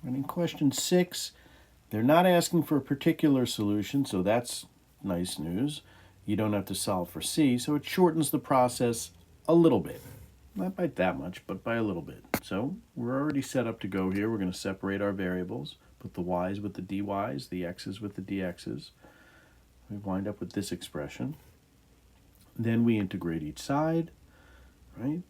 And in question 6, they're not asking for a particular solution, so that's nice news. You don't have to solve for C, so it shortens the process a little bit. Not by that much, but by a little bit. So we're already set up to go here. We're going to separate our variables, put the y's with the dy's, the x's with the dx's. We wind up with this expression. Then we integrate each side, right?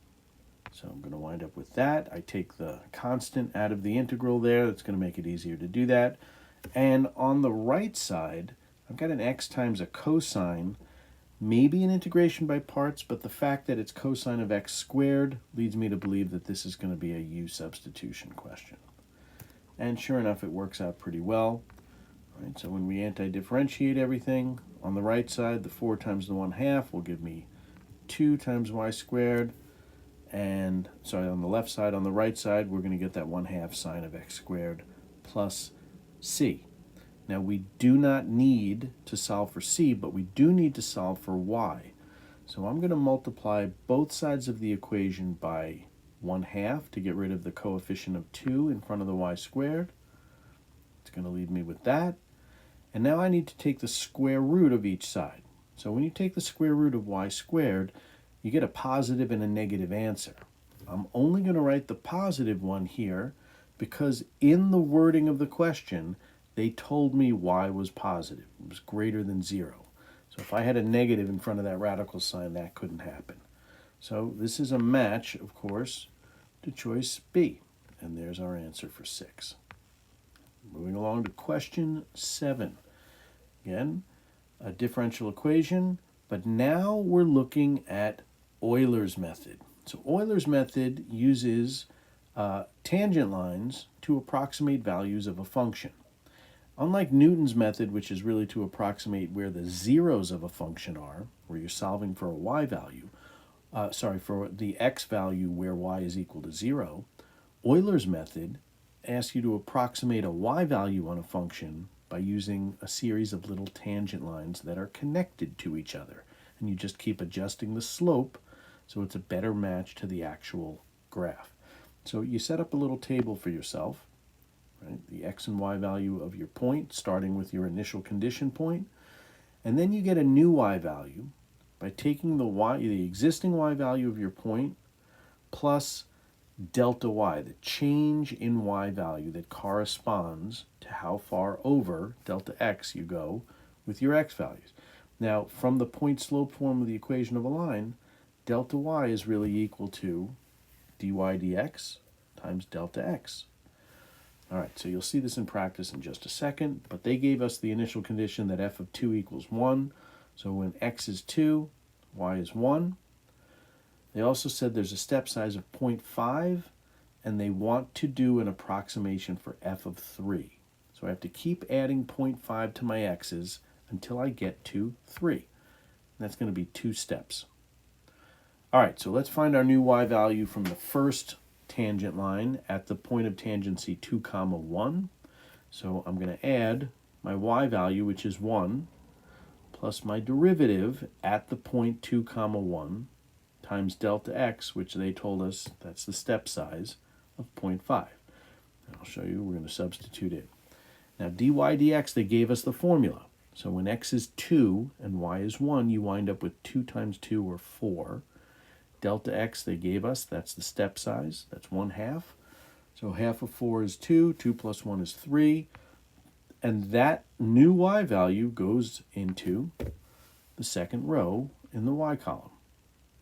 So I'm going to wind up with that. I take the constant out of the integral there. That's going to make it easier to do that. And on the right side, I've got an x times a cosine, maybe an integration by parts, but the fact that it's cosine of x squared leads me to believe that this is going to be a u substitution question. And sure enough, it works out pretty well. Right, so when we anti-differentiate everything, on the right side, the 4 times the 1/2 will give me 2 times y squared. And sorry, on the left side, on the right side, we're going to get that 1/2 sine of x squared plus c. Now, we do not need to solve for c, but we do need to solve for y. So I'm going to multiply both sides of the equation by 1/2 to get rid of the coefficient of 2 in front of the y squared. It's going to leave me with that. And now I need to take the square root of each side. So when you take the square root of y squared, you get a positive and a negative answer. I'm only going to write the positive one here because in the wording of the question, they told me y was positive. It was greater than 0. So if I had a negative in front of that radical sign, that couldn't happen. So this is a match, of course, to choice B. And there's our answer for 6. Moving along to question 7. Again, a differential equation, but now we're looking at Euler's method. So Euler's method uses tangent lines to approximate values of a function. Unlike Newton's method, which is really to approximate where the zeros of a function are, where you're solving for a y value, for the x value where y is equal to 0, Euler's method asks you to approximate a y value on a function by using a series of little tangent lines that are connected to each other. And you just keep adjusting the slope so it's a better match to the actual graph. So you set up a little table for yourself, right? The x and y value of your point, starting with your initial condition point, and then you get a new y value by taking the existing y value of your point plus delta y, the change in y value that corresponds to how far over delta x you go with your x values. Now, from the point slope form of the equation of a line, delta y is really equal to dy dx times delta x. All right, so you'll see this in practice in just a second, but they gave us the initial condition that f of 2 equals 1. So when x is 2, y is 1. They also said there's a step size of 0.5, and they want to do an approximation for f of 3. So I have to keep adding 0.5 to my x's until I get to 3. And that's going to be 2 steps. All right, so let's find our new y value from the first tangent line at the point of tangency 2, 1. So I'm going to add my y value, which is 1, plus my derivative at the point 2, 1, times delta x, which they told us that's the step size of 0.5. And I'll show you, we're going to substitute in. Now dy dx, they gave us the formula. So when x is 2 and y is 1, you wind up with 2 times 2 or 4. Delta x they gave us, that's the step size, that's 1/2. So half of 4 is 2, 2 plus 1 is 3. And that new y value goes into the second row in the y column.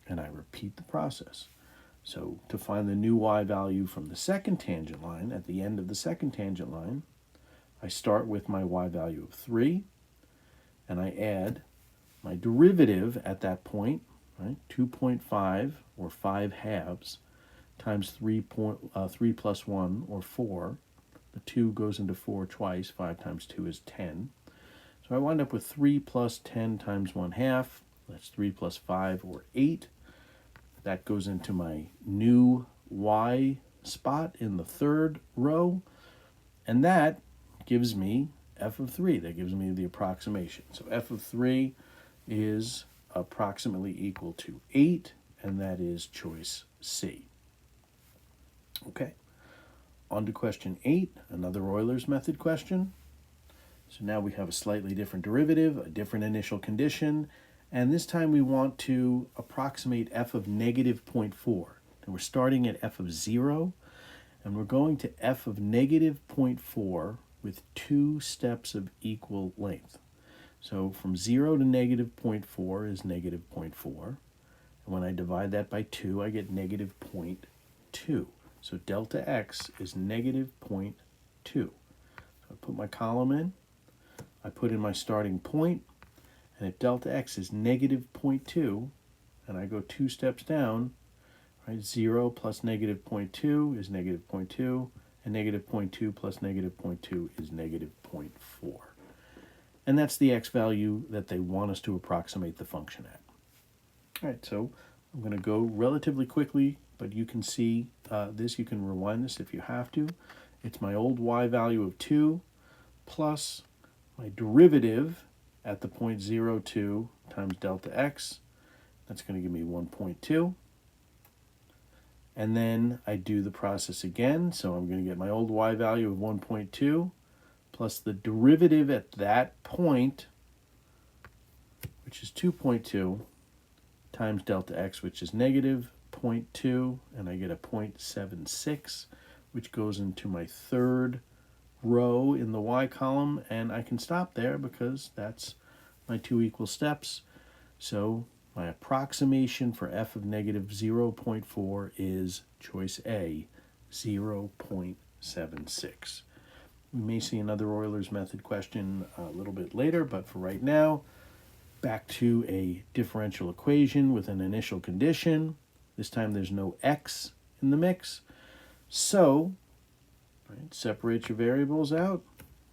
And I repeat the process. So to find the new y value from the second tangent line, at the end of the second tangent line, I start with my y value of 3, and I add my derivative at that point, right, 2.5, or 5/2, times 3 plus 1, or 4. The 2 goes into 4 twice. 5 times 2 is 10. So I wind up with 3 plus 10 times 1/2. That's 3 plus 5, or 8. That goes into my new y spot in the third row. And that gives me f of 3. That gives me the approximation. So f of 3 is approximately equal to 8, and that is choice C. Okay. On to question 8, another Euler's method question. So now we have a slightly different derivative, a different initial condition, and this time we want to approximate f of negative 0.4. And we're starting at f of 0, and we're going to f of negative 0.4 with 2 steps of equal length. So from 0 to negative 0.4 is negative 0.4. And when I divide that by 2, I get negative 0.2. So delta x is negative 0.2. So I put my column in, I put in my starting point, and if delta x is negative 0.2, and I go 2 steps down, right, 0 plus negative 0.2 is negative 0.2, and negative 0.2 plus negative 0.2 is negative 0.4. And that's the x value that they want us to approximate the function at. All right, so I'm going to go relatively quickly, but you can see this. You can rewind this if you have to. It's my old y value of 2 plus my derivative at the point 0, 2 times delta x. That's going to give me 1.2. And then I do the process again. So I'm going to get my old y value of 1.2 plus the derivative at that point, which is 2.2, times delta x, which is negative 0.2, and I get a 0.76, which goes into my third row in the y column, and I can stop there because that's my 2 equal steps. So my approximation for f of negative 0.4 is choice A, 0.76. We may see another Euler's method question a little bit later, but for right now, back to a differential equation with an initial condition. This time there's no x in the mix. So, right, separate your variables out.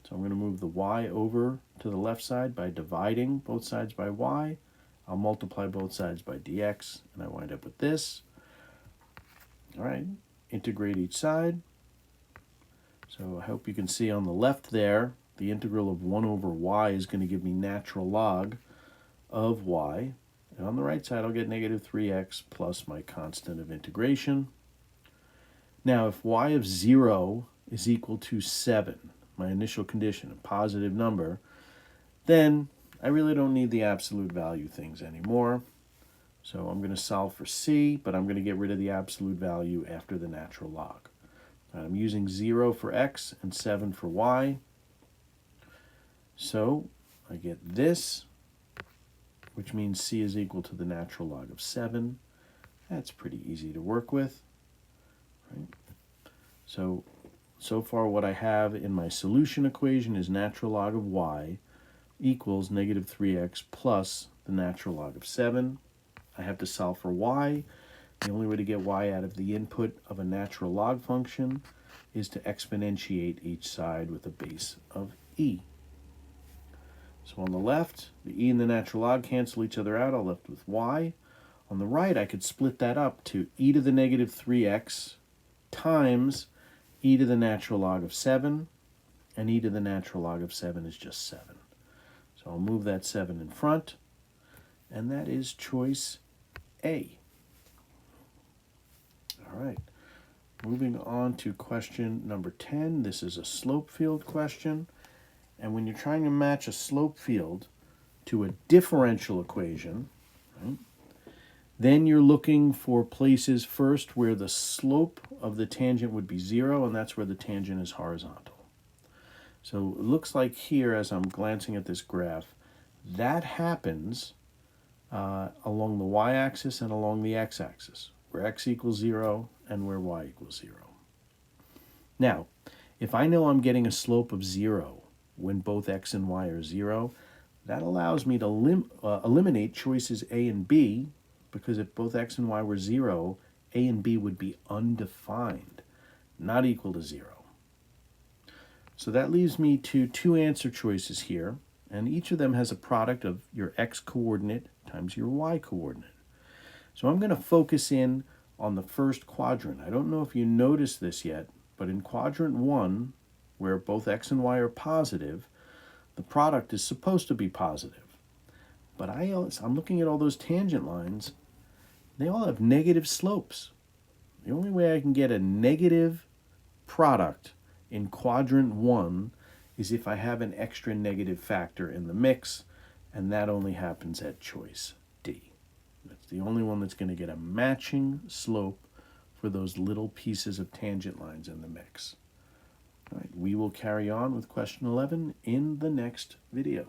So I'm going to move the y over to the left side by dividing both sides by y. I'll multiply both sides by dx, and I wind up with this. All right, integrate each side. So I hope you can see on the left there, the integral of 1 over y is going to give me natural log of y. And on the right side, I'll get negative 3x plus my constant of integration. Now, if y of 0 is equal to 7, my initial condition, a positive number, then I really don't need the absolute value things anymore. So I'm going to solve for c, but I'm going to get rid of the absolute value after the natural log. I'm using 0 for x and 7 for y. So I get this, which means c is equal to the natural log of 7. That's pretty easy to work with. Right? So far what I have in my solution equation is natural log of y equals negative 3x plus the natural log of 7. I have to solve for y. The only way to get y out of the input of a natural log function is to exponentiate each side with a base of e. So on the left, the e and the natural log cancel each other out. I'm left with y. On the right, I could split that up to e to the negative 3x times e to the natural log of 7, and e to the natural log of 7 is just 7. So I'll move that 7 in front, and that is choice A. All right, moving on to question number 10. This is a slope field question, and when you're trying to match a slope field to a differential equation, right, then you're looking for places first where the slope of the tangent would be 0, and that's where the tangent is horizontal. So it looks like here, as I'm glancing at this graph, that happens along the y-axis and along the x-axis, where x equals 0 and where y equals 0. Now, if I know I'm getting a slope of 0 when both x and y are 0, that allows me to eliminate choices A and B, because if both x and y were 0, A and B would be undefined, not equal to 0. So that leaves me to 2 answer choices here, and each of them has a product of your x-coordinate times your y-coordinate. So I'm going to focus in on the first quadrant. I don't know if you noticed this yet, but in quadrant 1, where both x and y are positive, the product is supposed to be positive. But I'm looking at all those tangent lines. They all have negative slopes. The only way I can get a negative product in quadrant 1 is if I have an extra negative factor in the mix, and that only happens at choice D. That's the only one that's going to get a matching slope for those little pieces of tangent lines in the mix. All right, we will carry on with question 11 in the next video.